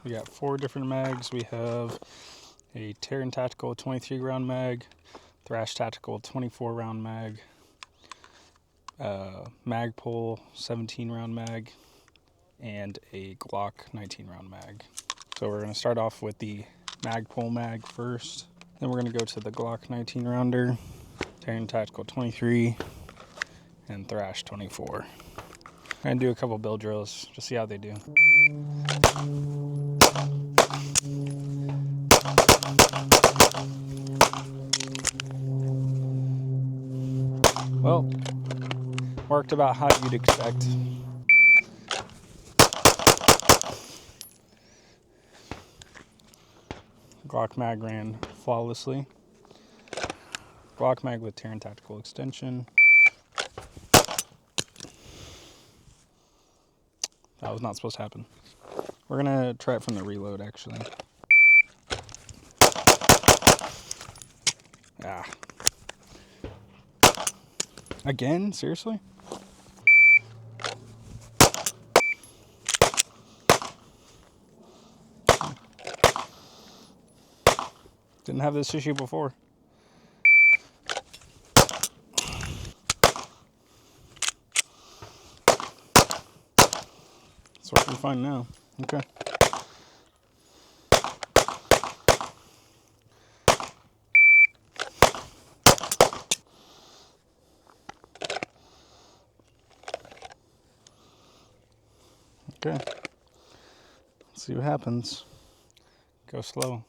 We got 4 different mags. We have a Tarantactical 23 round mag, Thrash Tactical 24 round mag, Magpul 17 round mag, and a Glock 19 round mag. So we're going to start off with the Magpul mag first. Then we're going to go to the Glock 19 rounder, Tarantactical 23, and Thrash 24. I'm going to do a couple build drills, just see how they do. Well, worked about how you'd expect. Glock mag ran flawlessly. Glock mag with Tarantactical extension. That was not supposed to happen. We're gonna try it from the reload actually. Ah. Again? Seriously? Didn't have this issue before. It's working fine now. Okay. Okay. Let's see what happens. Go slow.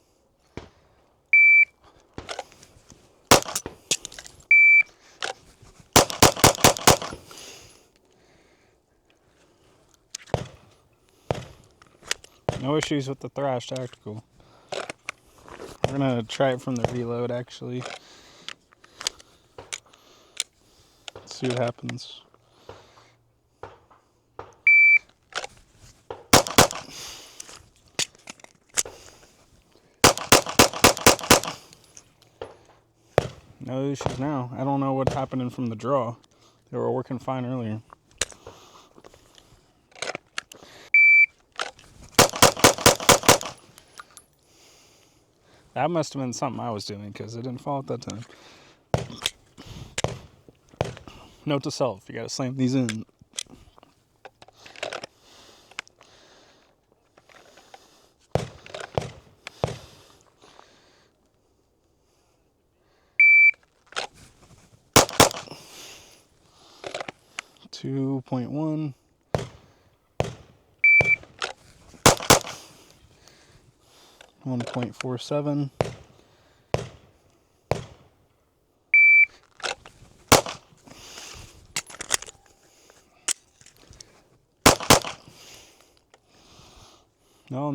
No issues with the Thrash Tactical. We're gonna try it from the reload actually. Let's see what happens. No issues now. I don't know what's happening from the draw. They were working fine earlier. That must have been something I was doing because it didn't fall at that time. Note to self, you gotta slam these in. .1 1.47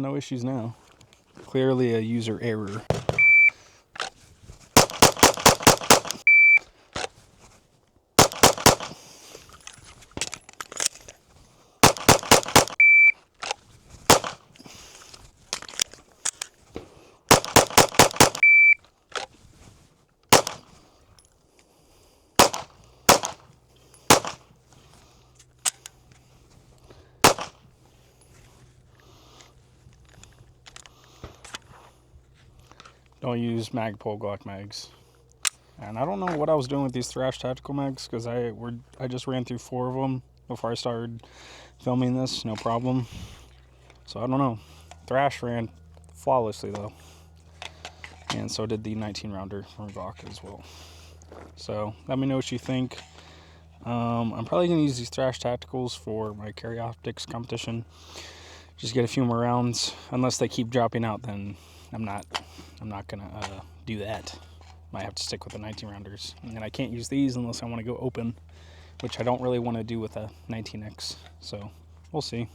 No issues now. Clearly a user error. Don't use Magpul Glock mags. And I don't know what I was doing with these Thrash Tactical mags because I just ran through 4 of them before I started filming this, no problem. So I don't know. Thrash ran flawlessly though. And so did the 19 rounder from Glock as well. So let me know what you think. I'm probably going to use these Thrash Tacticals for my carry optics competition. Just get a few more rounds. Unless they keep dropping out, then I'm not going to do that. Might have to stick with the 19 rounders. And I can't use these unless I want to go open, which I don't really want to do with a 19X. So we'll see.